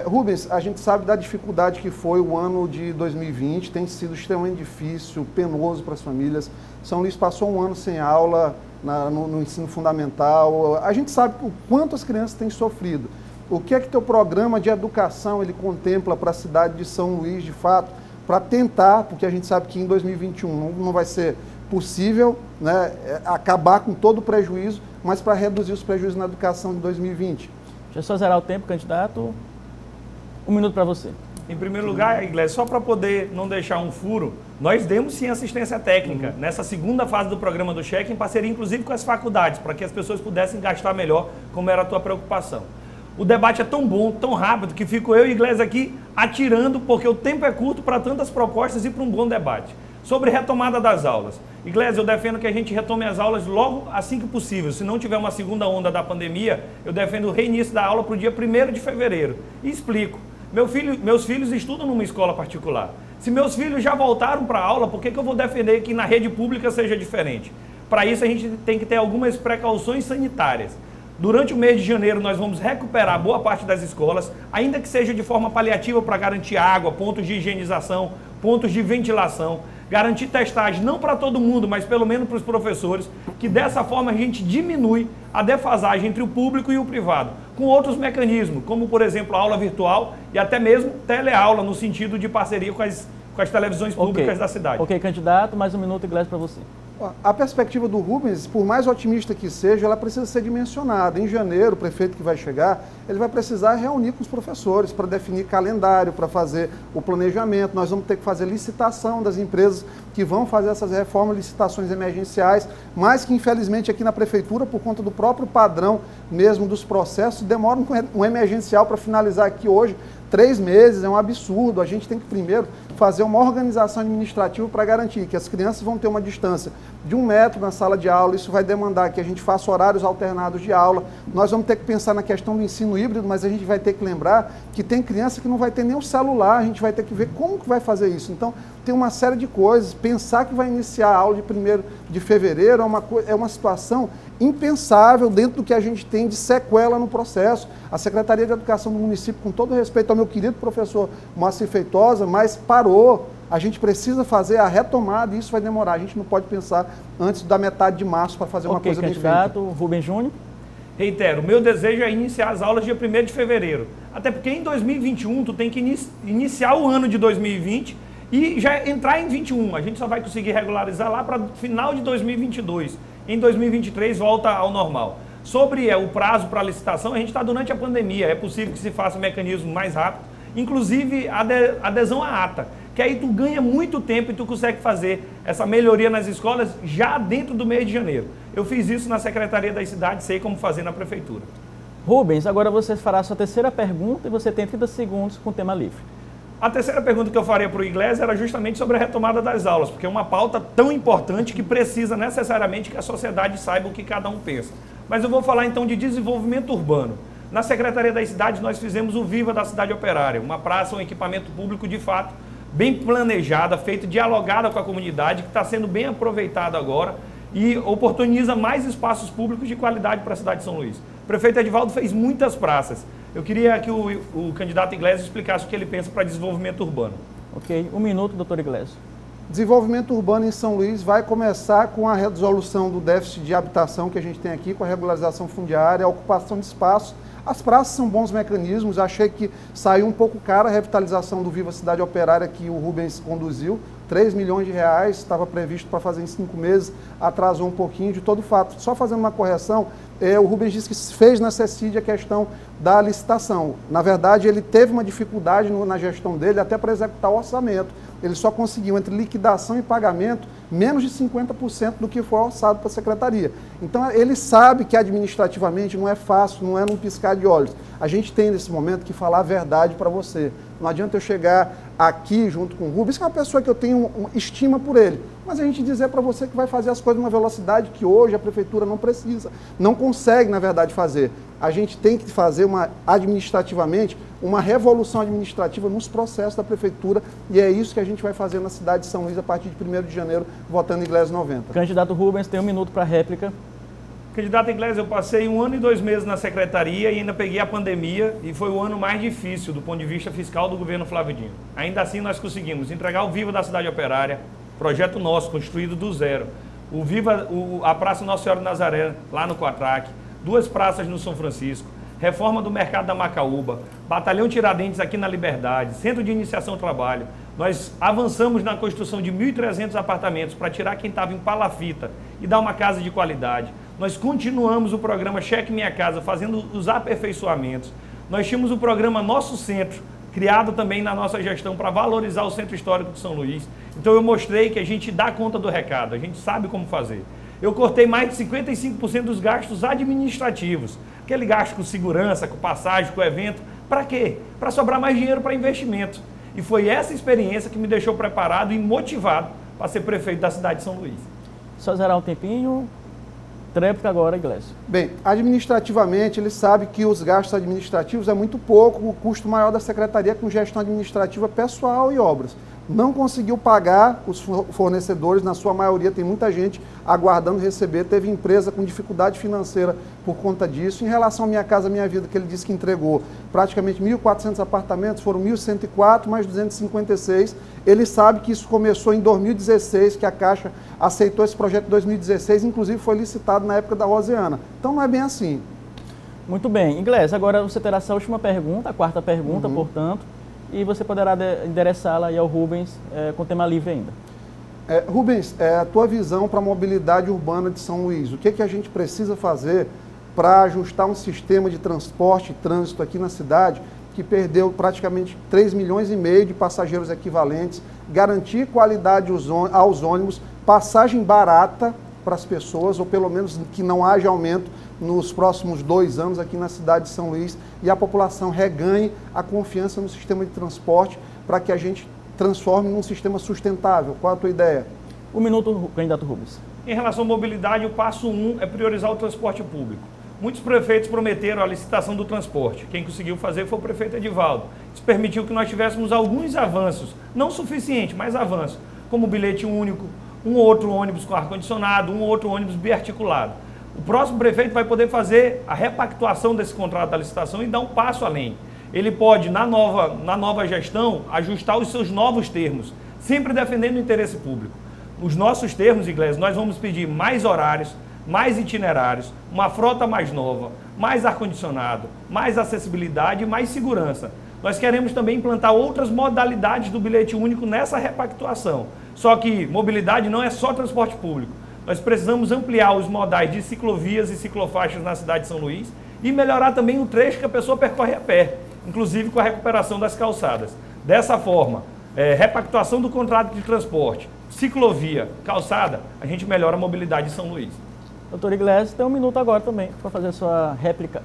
Rubens, a gente sabe da dificuldade que foi o ano de 2020, tem sido extremamente difícil, penoso para as famílias. São Luís passou um ano sem aula no ensino fundamental. A gente sabe o quanto as crianças têm sofrido. O que é que teu programa de educação ele contempla para a cidade de São Luís, de fato, para tentar, porque a gente sabe que em 2021 não vai ser possível, né, acabar com todo o prejuízo, mas para reduzir os prejuízos na educação de 2020? Deixa eu só zerar o tempo, candidato. 1 minuto para você. Em primeiro lugar, Iglesias, só para poder não deixar um furo, nós demos sim assistência técnica nessa segunda fase do programa do cheque, em parceria inclusive com as faculdades, para que as pessoas pudessem gastar melhor, como era a tua preocupação. O debate é tão bom, tão rápido, que fico eu e Iglesias aqui atirando, porque o tempo é curto para tantas propostas e para um bom debate. Sobre retomada das aulas. Iglesias, eu defendo que a gente retome as aulas logo assim que possível. Se não tiver uma segunda onda da pandemia, eu defendo o reinício da aula para o dia 1º de fevereiro. E explico. Meus filhos estudam numa escola particular. Se meus filhos já voltaram para a aula, por que eu vou defender que na rede pública seja diferente? Para isso, a gente tem que ter algumas precauções sanitárias. Durante o mês de janeiro, nós vamos recuperar boa parte das escolas, ainda que seja de forma paliativa para garantir água, pontos de higienização, pontos de ventilação, garantir testagem, não para todo mundo, mas pelo menos para os professores, que dessa forma a gente diminui a defasagem entre o público e o privado, com outros mecanismos, como por exemplo a aula virtual e até mesmo teleaula, no sentido de parceria com as televisões públicas da cidade. Ok, candidato, mais 1 minuto, Iglesias, para você. A perspectiva do Rubens, por mais otimista que seja, ela precisa ser dimensionada. Em janeiro, o prefeito que vai chegar, ele vai precisar reunir com os professores para definir calendário, para fazer o planejamento. Nós vamos ter que fazer licitação das empresas que vão fazer essas reformas, licitações emergenciais, mas que infelizmente aqui na prefeitura, por conta do próprio padrão mesmo dos processos, demora um emergencial para finalizar aqui hoje. 3 meses é um absurdo. A gente tem que primeiro fazer uma organização administrativa para garantir que as crianças vão ter uma distância de 1 metro na sala de aula. Isso vai demandar que a gente faça horários alternados de aula. Nós vamos ter que pensar na questão do ensino híbrido, mas a gente vai ter que lembrar que tem criança que não vai ter nem o celular. A gente vai ter que ver como que vai fazer isso. Então, tem uma série de coisas. Pensar que vai iniciar a aula de 1º de fevereiro é uma situação impensável dentro do que a gente tem de sequela no processo. A Secretaria de Educação do município, com todo respeito ao meu querido professor Moacir Feitosa, mas parou. A gente precisa fazer a retomada e isso vai demorar. A gente não pode pensar antes da metade de março para fazer uma coisa bem feita. Candidato Rubens Júnior. Reitero, o meu desejo é iniciar as aulas dia 1º de fevereiro. Até porque em 2021 tu tem que iniciar o ano de 2020 e já entrar em 21. A gente só vai conseguir regularizar lá para final de 2022. Em 2023 volta ao normal. Sobre o prazo para a licitação, a gente está durante a pandemia, é possível que se faça mecanismo mais rápido, inclusive adesão à ata, que aí tu ganha muito tempo e tu consegue fazer essa melhoria nas escolas já dentro do mês de janeiro. Eu fiz isso na Secretaria das Cidades, sei como fazer na Prefeitura. Rubens, agora você fará a sua terceira pergunta e você tem 30 segundos com o tema livre. A terceira pergunta que eu faria para o Iglesias era justamente sobre a retomada das aulas, porque é uma pauta tão importante que precisa necessariamente que a sociedade saiba o que cada um pensa. Mas eu vou falar então de desenvolvimento urbano. Na Secretaria das Cidades nós fizemos o Viva da Cidade Operária, uma praça, um equipamento público de fato, bem planejada, feita, dialogada com a comunidade, que está sendo bem aproveitada agora e oportuniza mais espaços públicos de qualidade para a cidade de São Luís. O prefeito Edivaldo fez muitas praças. Eu queria que o candidato Iglesias explicasse o que ele pensa para desenvolvimento urbano. Ok, 1 minuto, doutor Iglesias. Desenvolvimento urbano em São Luís vai começar com a resolução do déficit de habitação que a gente tem aqui, com a regularização fundiária, a ocupação de espaços. As praças são bons mecanismos, achei que saiu um pouco cara a revitalização do Viva Cidade Operária que o Rubens conduziu, 3 milhões de reais, estava previsto para fazer em 5 meses, atrasou um pouquinho. De todo fato, só fazendo uma correção, o Rubens disse que fez na CECID a questão da licitação. Na verdade, ele teve uma dificuldade na gestão dele até para executar o orçamento. Ele só conseguiu, entre liquidação e pagamento, menos de 50% do que foi orçado para a secretaria. Então, ele sabe que administrativamente não é fácil, não é num piscar de olhos. A gente tem, nesse momento, que falar a verdade para você. Não adianta eu chegar aqui, junto com o Rubens, que é uma pessoa que eu tenho estima por ele, mas a gente dizer para você que vai fazer as coisas numa velocidade que hoje a prefeitura não precisa, não consegue, na verdade, fazer. A gente tem que fazer, administrativamente, uma revolução administrativa nos processos da prefeitura, e é isso que a gente vai fazer na cidade de São Luís a partir de 1º de janeiro, votando Iglesias 90. Candidato Rubens, tem 1 minuto para a réplica. Candidato Iglesias, eu passei 1 ano e 2 meses na secretaria e ainda peguei a pandemia e foi o ano mais difícil do ponto de vista fiscal do governo Flávio Dino. Ainda assim, nós conseguimos entregar o Viva da Cidade Operária, projeto nosso, construído do zero. O Viva, a Praça Nossa Senhora de Nazaré, lá no Quatraque, 2 praças no São Francisco, reforma do Mercado da Macaúba, Batalhão Tiradentes aqui na Liberdade, Centro de Iniciação ao Trabalho. Nós avançamos na construção de 1.300 apartamentos para tirar quem estava em palafita e dar uma casa de qualidade. Nós continuamos o programa Cheque Minha Casa, fazendo os aperfeiçoamentos. Nós tínhamos o programa Nosso Centro, criado também na nossa gestão para valorizar o Centro Histórico de São Luís. Então eu mostrei que a gente dá conta do recado, a gente sabe como fazer. Eu cortei mais de 55% dos gastos administrativos. Aquele gasto com segurança, com passagem, com evento. Para quê? Para sobrar mais dinheiro para investimento. E foi essa experiência que me deixou preparado e motivado para ser prefeito da cidade de São Luís. Só zerar um tempinho. Tréplica agora, Iglesias. Bem, administrativamente, ele sabe que os gastos administrativos é muito pouco, o custo maior da secretaria com gestão administrativa pessoal e obras. Não conseguiu pagar os fornecedores, na sua maioria tem muita gente aguardando receber, teve empresa com dificuldade financeira por conta disso. Em relação à Minha Casa Minha Vida, que ele disse que entregou praticamente 1.400 apartamentos, foram 1.104, mais 256. Ele sabe que isso começou em 2016, que a Caixa aceitou esse projeto em 2016, inclusive foi licitado na época da Rosiana. Então não é bem assim. Muito bem. Iglesias, agora você terá essa última pergunta, a 4ª pergunta, portanto, e você poderá endereçá-la aí ao Rubens com tema livre ainda. Rubens, a tua visão para a mobilidade urbana de São Luís, o que a gente precisa fazer para ajustar um sistema de transporte e trânsito aqui na cidade que perdeu praticamente 3,5 milhões de passageiros equivalentes, garantir qualidade aos ônibus, passagem barata para as pessoas, ou pelo menos que não haja aumento nos próximos 2 anos aqui na cidade de São Luís, e a população reganhe a confiança no sistema de transporte para que a gente transforme num sistema sustentável. Qual a tua ideia? 1 minuto, candidato Rubens. Em relação à mobilidade, o passo 1 é priorizar o transporte público. Muitos prefeitos prometeram a licitação do transporte. Quem conseguiu fazer foi o prefeito Edivaldo. Isso permitiu que nós tivéssemos alguns avanços, não suficiente, mas avanços, como bilhete único, um outro ônibus com ar-condicionado, um outro ônibus biarticulado. O próximo prefeito vai poder fazer a repactuação desse contrato da licitação e dar um passo além. Ele pode, na nova gestão, ajustar os seus novos termos, sempre defendendo o interesse público. Os nossos termos, Iglesias, nós vamos pedir mais horários, mais itinerários, uma frota mais nova, mais ar-condicionado, mais acessibilidade e mais segurança. Nós queremos também implantar outras modalidades do bilhete único nessa repactuação. Só que mobilidade não é só transporte público. Nós precisamos ampliar os modais de ciclovias e ciclofaixas na cidade de São Luís e melhorar também o trecho que a pessoa percorre a pé, inclusive com a recuperação das calçadas. Dessa forma, repactuação do contrato de transporte, ciclovia, calçada, a gente melhora a mobilidade de São Luís. Doutor Iglesias, tem um minuto agora também para fazer a sua réplica.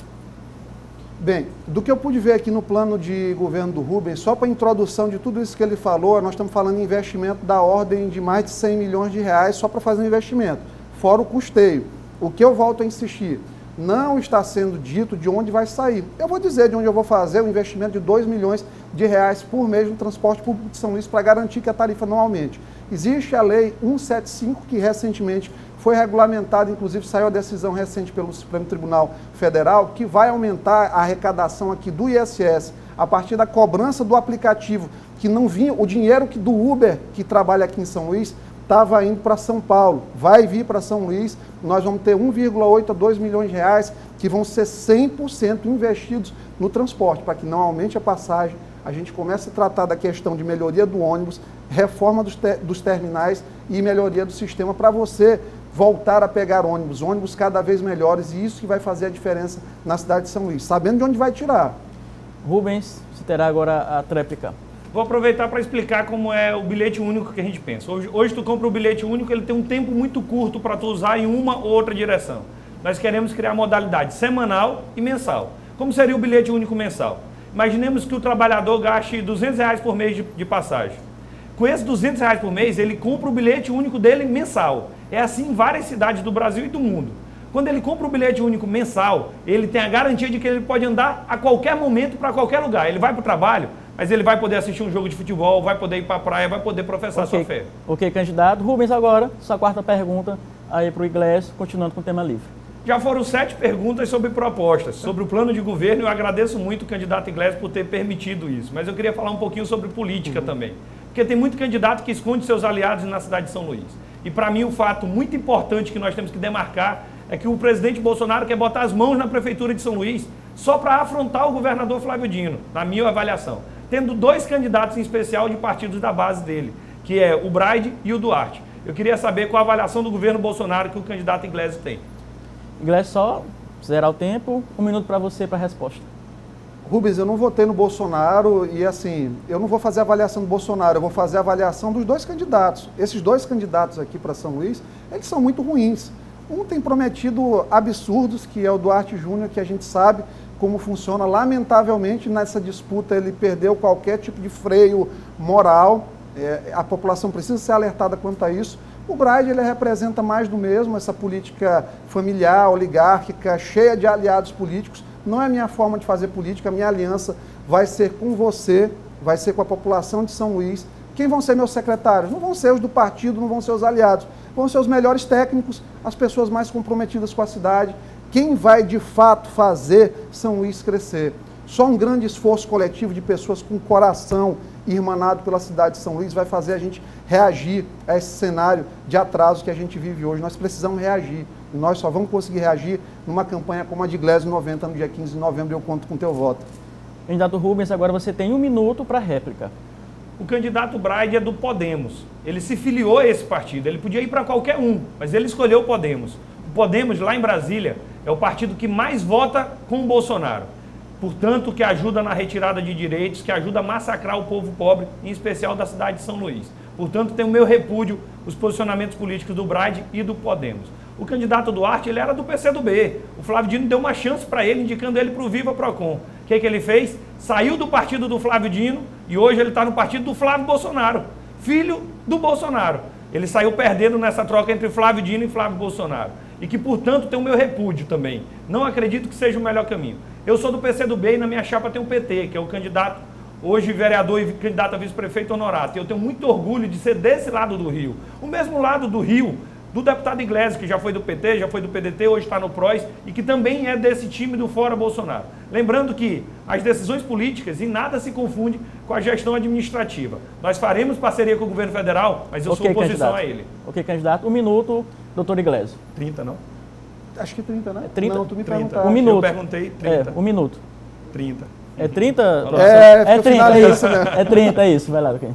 Bem, do que eu pude ver aqui no plano de governo do Rubens, só para a introdução de tudo isso que ele falou, nós estamos falando em investimento da ordem de mais de 100 milhões de reais só para fazer um investimento, fora o custeio. O que eu volto a insistir, não está sendo dito de onde vai sair. Eu vou dizer de onde eu vou fazer o investimento de 2 milhões de reais por mês no transporte público de São Luís para garantir que a tarifa não aumente. Existe a lei 175 que recentemente foi regulamentada, inclusive saiu a decisão recente pelo Supremo Tribunal Federal, que vai aumentar a arrecadação aqui do ISS a partir da cobrança do aplicativo, que não vinha, o dinheiro do Uber que trabalha aqui em São Luís estava indo para São Paulo, vai vir para São Luís, nós vamos ter 1,8 a 2 milhões de reais que vão ser 100% investidos no transporte, para que não aumente a passagem, a gente comece a tratar da questão de melhoria do ônibus, reforma dos terminais e melhoria do sistema para você voltar a pegar ônibus cada vez melhores, e isso que vai fazer a diferença na cidade de São Luís, sabendo de onde vai tirar. Rubens, você terá agora a tréplica. Vou aproveitar para explicar como é o bilhete único que a gente pensa. Hoje tu compra o bilhete único, ele tem um tempo muito curto para tu usar em uma ou outra direção. Nós queremos criar modalidade semanal e mensal. Como seria o bilhete único mensal? Imaginemos que o trabalhador gaste R$200 por mês de passagem. Com esses R$200 por mês, ele compra o bilhete único dele mensal. É assim em várias cidades do Brasil e do mundo. Quando ele compra o bilhete único mensal, ele tem a garantia de que ele pode andar a qualquer momento para qualquer lugar. Ele vai para o trabalho, mas ele vai poder assistir um jogo de futebol, vai poder ir para a praia, vai poder professar sua fé. Ok, candidato. Rubens, agora, sua quarta pergunta aí para o Iglesias, continuando com o tema livre. Já foram 7 perguntas sobre propostas, sobre o plano de governo, e eu agradeço muito o candidato Iglesias por ter permitido isso. Mas eu queria falar um pouquinho sobre política também. Porque tem muito candidato que esconde seus aliados na cidade de São Luís. E para mim o fato muito importante que nós temos que demarcar é que o presidente Bolsonaro quer botar as mãos na prefeitura de São Luís só para afrontar o governador Flávio Dino, na minha avaliação. Tendo 2 candidatos em especial de partidos da base dele, que é o Braide e o Duarte. Eu queria saber qual a avaliação do governo Bolsonaro que o candidato Iglesias tem. Iglesias, só zerar o tempo, 1 minuto para você para a resposta. Rubens, eu não votei no Bolsonaro e assim, eu não vou fazer a avaliação do Bolsonaro, eu vou fazer a avaliação dos 2 candidatos. Esses 2 candidatos aqui para São Luís, eles são muito ruins. Um tem prometido absurdos, que é o Duarte Júnior, que a gente sabe como funciona. Lamentavelmente, nessa disputa ele perdeu qualquer tipo de freio moral. A população precisa ser alertada quanto a isso. O Braide, ele representa mais do mesmo, essa política familiar, oligárquica, cheia de aliados políticos. Não é a minha forma de fazer política, a minha aliança vai ser com você, vai ser com a população de São Luís. Quem vão ser meus secretários? Não vão ser os do partido, não vão ser os aliados. Vão ser os melhores técnicos, as pessoas mais comprometidas com a cidade. Quem vai, de fato, fazer São Luís crescer? Só um grande esforço coletivo de pessoas com coração irmanado pela cidade de São Luís vai fazer a gente reagir a esse cenário de atraso que a gente vive hoje. Nós precisamos reagir. E nós só vamos conseguir reagir numa campanha como a de Iglesias 90, no dia 15 de novembro. Eu conto com o teu voto. Candidato Rubens, agora você tem 1 minuto para a réplica. O candidato Braide é do Podemos. Ele se filiou a esse partido. Ele podia ir para qualquer um, mas ele escolheu o Podemos. O Podemos, lá em Brasília, é o partido que mais vota com o Bolsonaro. Portanto, que ajuda na retirada de direitos, que ajuda a massacrar o povo pobre, em especial da cidade de São Luís. Portanto, tem o meu repúdio os posicionamentos políticos do Braide e do Podemos. O candidato Duarte, ele era do PCdoB. O Flávio Dino deu uma chance para ele, indicando ele para o Viva Procon. O que ele fez? Saiu do partido do Flávio Dino e hoje ele está no partido do Flávio Bolsonaro, filho do Bolsonaro. Ele saiu perdendo nessa troca entre Flávio Dino e Flávio Bolsonaro. E que, portanto, tem o meu repúdio também. Não acredito que seja o melhor caminho. Eu sou do PCdoB e na minha chapa tem o PT, que é o candidato, hoje vereador e candidato a vice-prefeito Honorato. E eu tenho muito orgulho de ser desse lado do Rio. O mesmo lado do Rio, do deputado Iglesias, que já foi do PT, já foi do PDT, hoje está no PROS, e que também é desse time do Fora Bolsonaro. Lembrando que as decisões políticas em nada se confunde com a gestão administrativa. Nós faremos parceria com o governo federal, mas eu sou oposição a ele. Ok, candidato. 1 minuto, doutor Iglesias. 30, não? Acho que 30, né? É 30? Não, tu me 30. perguntaste. 1 minuto. Eu perguntei 30. 1 minuto. 30. É 30? É 30, é isso, né? É 30, é isso, vai lá. Okay.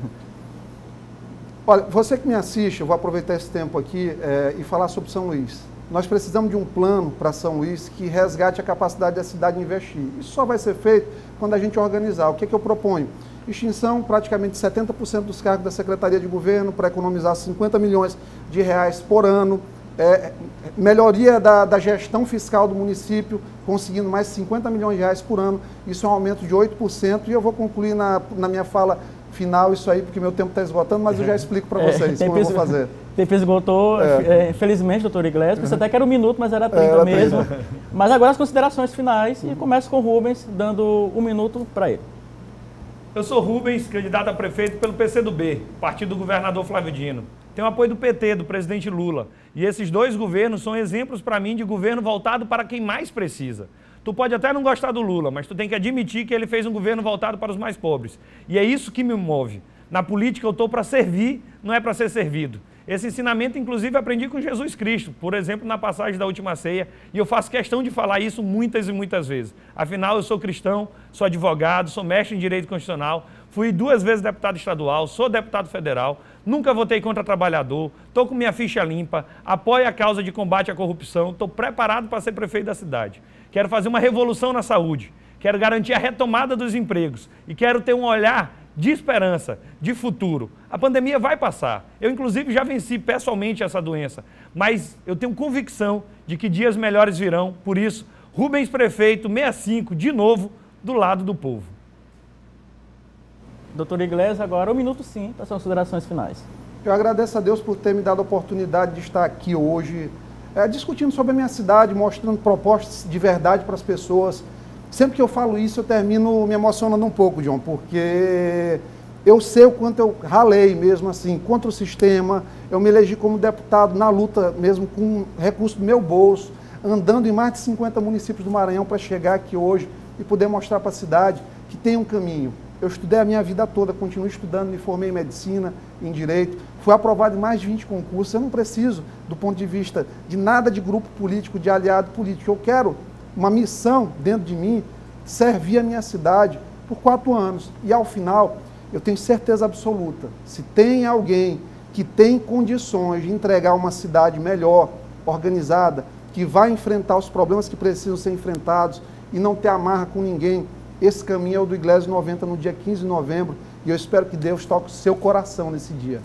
Olha, você que me assiste, eu vou aproveitar esse tempo aqui e falar sobre São Luís. Nós precisamos de um plano para São Luís que resgate a capacidade da cidade de investir. Isso só vai ser feito quando a gente organizar. O que é que eu proponho? Extinção praticamente 70% dos cargos da Secretaria de Governo para economizar 50 milhões de reais por ano. Melhoria da gestão fiscal do município, conseguindo mais 50 milhões de reais por ano. Isso é um aumento de 8%. E eu vou concluir na minha fala final isso aí, porque meu tempo está esgotando, mas eu já explico para vocês como eu vou fazer. O tempo esgotou, infelizmente, doutor Iglesias, você até que era 1 minuto, mas era 30 era mesmo. 30. Mas agora as considerações finais e começo com o Rubens, dando 1 minuto para ele. Eu sou Rubens, candidato a prefeito pelo PCdoB, partido do governador Flávio Dino. Tenho apoio do PT, do presidente Lula. E esses dois governos são exemplos para mim de governo voltado para quem mais precisa. Tu pode até não gostar do Lula, mas tu tem que admitir que ele fez um governo voltado para os mais pobres. E é isso que me move. Na política eu estou para servir, não é para ser servido. Esse ensinamento, inclusive, aprendi com Jesus Cristo, por exemplo, na passagem da última ceia, e eu faço questão de falar isso muitas e muitas vezes. Afinal, eu sou cristão, sou advogado, sou mestre em Direito Constitucional, fui 2 vezes deputado estadual, sou deputado federal, nunca votei contra trabalhador, estou com minha ficha limpa, apoio a causa de combate à corrupção, estou preparado para ser prefeito da cidade. Quero fazer uma revolução na saúde, quero garantir a retomada dos empregos e quero ter um olhar de esperança, de futuro. A pandemia vai passar. Eu, inclusive, já venci pessoalmente essa doença, mas eu tenho convicção de que dias melhores virão. Por isso, Rubens Prefeito 65, de novo, do lado do povo. Doutor Iglesias, agora 1 minuto sim, para as considerações finais. Eu agradeço a Deus por ter me dado a oportunidade de estar aqui hoje, discutindo sobre a minha cidade, mostrando propostas de verdade para as pessoas. Sempre que eu falo isso, eu termino me emocionando um pouco, John, porque eu sei o quanto eu ralei mesmo assim, contra o sistema. Eu me elegi como deputado na luta mesmo, com recurso do meu bolso, andando em mais de 50 municípios do Maranhão para chegar aqui hoje e poder mostrar para a cidade que tem um caminho. Eu estudei a minha vida toda, continuo estudando, me formei em medicina, em direito, fui aprovado em mais de 20 concursos. Eu não preciso, do ponto de vista de nada de grupo político, de aliado político. Eu quero uma missão dentro de mim, servir a minha cidade por 4 anos. E ao final, eu tenho certeza absoluta, se tem alguém que tem condições de entregar uma cidade melhor, organizada, que vai enfrentar os problemas que precisam ser enfrentados e não ter amarra com ninguém, esse caminho é o do Iglesias 90 no dia 15 de novembro, e eu espero que Deus toque o seu coração nesse dia.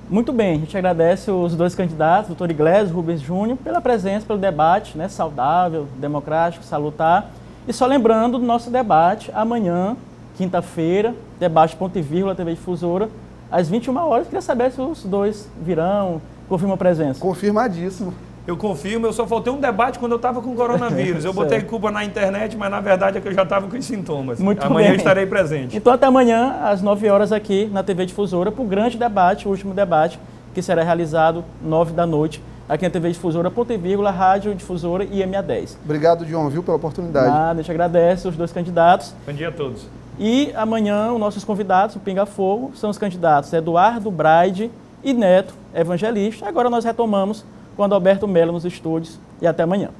Muito bem, a gente agradece os 2 candidatos, doutor Iglesias e Rubens Júnior, pela presença, pelo debate, né, saudável, democrático, salutar. E só lembrando do nosso debate, amanhã, quinta-feira, debate ponto e vírgula, TV Difusora, às 21 horas. Queria saber se os 2 virão, confirmam a presença. Confirmadíssimo. Eu confirmo, eu só faltei um debate quando eu estava com coronavírus. Eu botei culpa na internet, mas na verdade é que eu já estava com os sintomas. Muito amanhã bem. Eu estarei presente. Então até amanhã, às 9 horas aqui na TV Difusora, para o grande debate, o último debate, que será realizado 9 da noite, aqui na TV Difusora, ponto e vírgula, Rádio Difusora e MA10. Obrigado, John, viu, pela oportunidade. Nada, a gente agradece os 2 candidatos. Bom dia a todos. E amanhã, os nossos convidados, o Pinga Fogo, são os candidatos Eduardo Braide e Neto Evangelista. Agora nós retomamos com Adalberto Melo nos estúdios e até amanhã.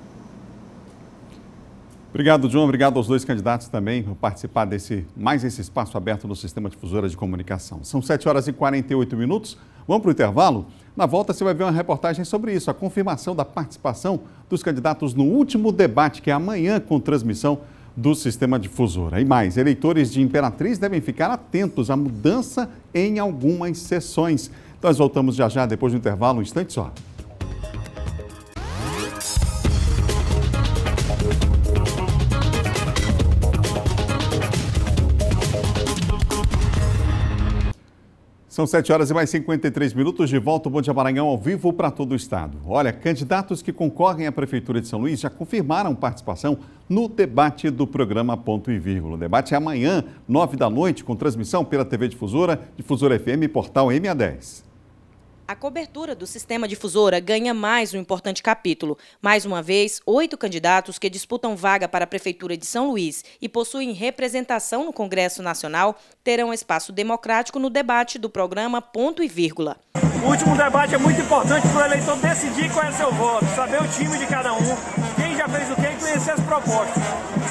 Obrigado, John. Obrigado aos 2 candidatos também por participar desse espaço aberto no Sistema Difusora de Comunicação. São 7 horas e 48 minutos. Vamos para o intervalo? Na volta você vai ver uma reportagem sobre isso, a confirmação da participação dos candidatos no último debate, que é amanhã, com transmissão do Sistema Difusora. E mais, eleitores de Imperatriz devem ficar atentos à mudança em algumas sessões. Nós voltamos já depois do intervalo, um instante só. São 7 horas e mais 53 minutos, de volta ao Bom Dia Maranhão ao vivo para todo o estado. Olha, candidatos que concorrem à Prefeitura de São Luís já confirmaram participação no debate do programa Ponto e Vírgula. O debate é amanhã, 9 da noite, com transmissão pela TV Difusora, Difusora FM e portal MA10. A cobertura do Sistema Difusora ganha mais um importante capítulo. Mais uma vez, 8 candidatos que disputam vaga para a Prefeitura de São Luís e possuem representação no Congresso Nacional terão espaço democrático no debate do programa Ponto e Vírgula. O último debate é muito importante para o eleitor decidir qual é seu voto, saber o time de cada um, quem já fez o quê? E conhecer as propostas.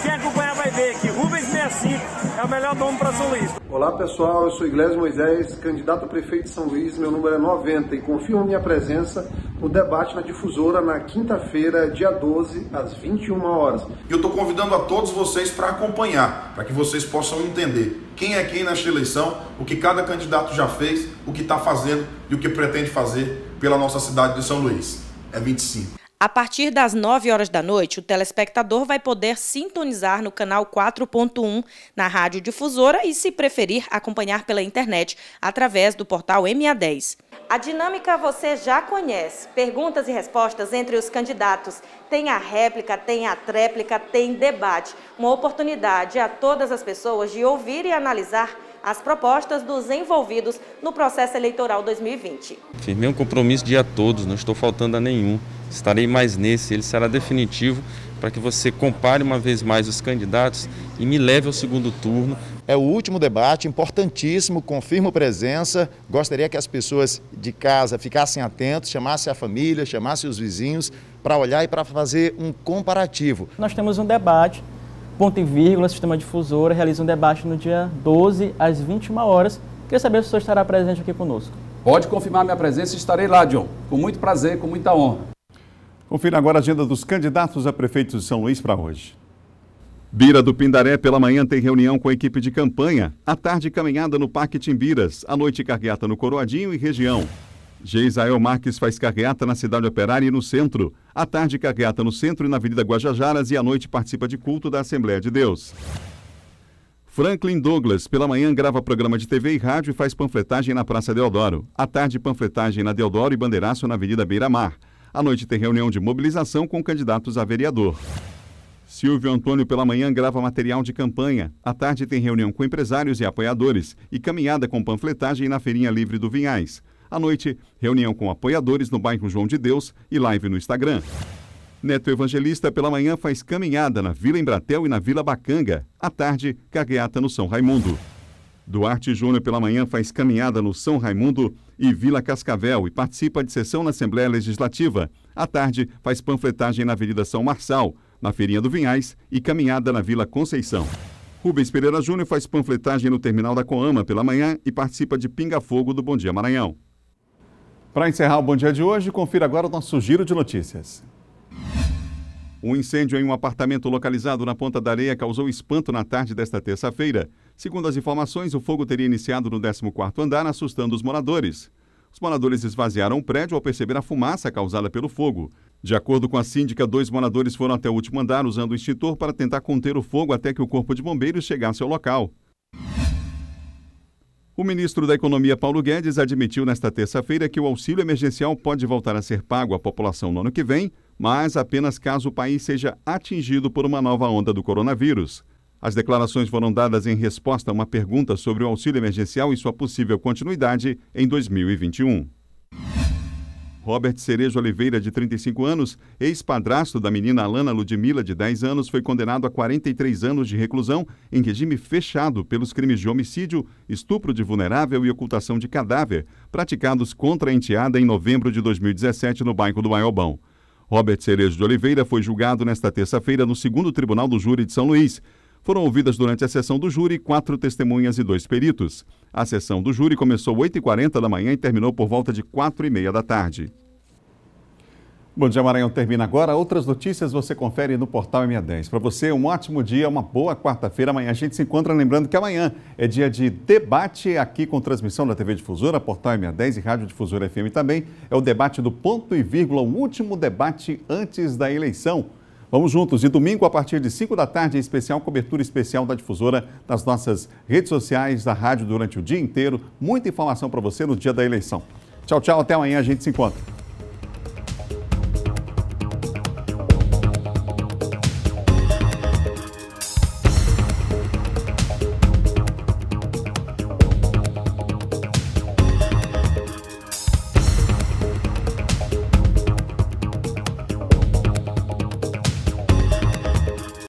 Quem acompanhar vai ver que Rubens 65 é o melhor nome para São Luís. Olá pessoal, eu sou Iglesias Moisés, candidato a prefeito de São Luís, meu número é 90 e confirmo minha presença no debate na Difusora na quinta-feira, dia 12, às 21 horas. Eu estou convidando a todos vocês para acompanhar, para que vocês possam entender quem é quem nesta eleição, o que cada candidato já fez, o que está fazendo e o que pretende fazer pela nossa cidade de São Luís. É 25. A partir das 9 horas da noite, o telespectador vai poder sintonizar no canal 4.1 na Rádio Difusora e, se preferir, acompanhar pela internet através do portal MA10. A dinâmica você já conhece. Perguntas e respostas entre os candidatos. Tem a réplica, tem a tréplica, tem debate. Uma oportunidade a todas as pessoas de ouvir e analisar as propostas dos envolvidos no processo eleitoral 2020. Firmei um compromisso de ir a todos, não estou faltando a nenhum. Estarei mais nesse, ele será definitivo para que você compare uma vez mais os candidatos e me leve ao segundo turno. É o último debate, importantíssimo, confirmo presença. Gostaria que as pessoas de casa ficassem atentos, chamassem a família, chamassem os vizinhos para olhar e para fazer um comparativo. Nós temos um debate, ponto e vírgula, Sistema Difusora, realiza um debate no dia 12 às 21 horas. Queria saber se o senhor estará presente aqui conosco. Pode confirmar minha presença e estarei lá, John. Com muito prazer, com muita honra. Confira agora a agenda dos candidatos a prefeito de São Luís para hoje. Bira do Pindaré, pela manhã, tem reunião com a equipe de campanha. À tarde, caminhada no Parque Timbiras. À noite, carreata no Coroadinho e região. Geisael Marques faz carreata na Cidade Operária e no centro. À tarde, carreata no centro e na Avenida Guajajaras. E à noite, participa de culto da Assembleia de Deus. Franklin Douglas, pela manhã, grava programa de TV e rádio e faz panfletagem na Praça Deodoro. À tarde, panfletagem na Deodoro e bandeiraço na Avenida Beira-Mar. À noite tem reunião de mobilização com candidatos a vereador. Silvio Antônio, pela manhã, grava material de campanha. À tarde tem reunião com empresários e apoiadores e caminhada com panfletagem na Feirinha Livre do Vinhais. À noite, reunião com apoiadores no bairro João de Deus e live no Instagram. Neto Evangelista, pela manhã, faz caminhada na Vila Embratel e na Vila Bacanga. À tarde, carreata no São Raimundo. Duarte Júnior, pela manhã, faz caminhada no São Raimundo e Vila Cascavel e participa de sessão na Assembleia Legislativa. À tarde, faz panfletagem na Avenida São Marçal, na Feirinha do Vinhais e caminhada na Vila Conceição. Rubens Pereira Júnior faz panfletagem no terminal da Coama pela manhã e participa de Pinga-Fogo do Bom Dia Maranhão. Para encerrar o Bom Dia de hoje, confira agora o nosso giro de notícias. Um incêndio em um apartamento localizado na Ponta da Areia causou espanto na tarde desta terça-feira. Segundo as informações, o fogo teria iniciado no 14º andar, assustando os moradores. Os moradores esvaziaram o prédio ao perceber a fumaça causada pelo fogo. De acordo com a síndica, 2 moradores foram até o último andar usando o extintor para tentar conter o fogo até que o corpo de bombeiros chegasse ao local. O ministro da Economia, Paulo Guedes, admitiu nesta terça-feira que o auxílio emergencial pode voltar a ser pago à população no ano que vem, mas apenas caso o país seja atingido por uma nova onda do coronavírus. As declarações foram dadas em resposta a uma pergunta sobre o auxílio emergencial e sua possível continuidade em 2021. Robert Cerejo Oliveira, de 35 anos, ex-padrasto da menina Alana Ludmila, de 10 anos, foi condenado a 43 anos de reclusão em regime fechado pelos crimes de homicídio, estupro de vulnerável e ocultação de cadáver, praticados contra a enteada em novembro de 2017 no bairro do Maiobão. Robert Cerejo de Oliveira foi julgado nesta terça-feira no 2º Tribunal do Júri de São Luís. Foram ouvidas durante a sessão do júri 4 testemunhas e 2 peritos. A sessão do júri começou às 8h40 da manhã e terminou por volta de 4h30 da tarde. Bom Dia Maranhão termina agora. Outras notícias você confere no portal MA10. Para você, um ótimo dia, uma boa quarta-feira. Amanhã a gente se encontra, lembrando que amanhã é dia de debate aqui com transmissão da TV Difusora, portal MA10 e Rádio Difusora FM também. É o debate do ponto e vírgula, o último debate antes da eleição. Vamos juntos. E domingo, a partir de 5 da tarde, especial, cobertura especial da Difusora nas nossas redes sociais, da rádio durante o dia inteiro. Muita informação para você no dia da eleição. Tchau, tchau. Até amanhã. A gente se encontra.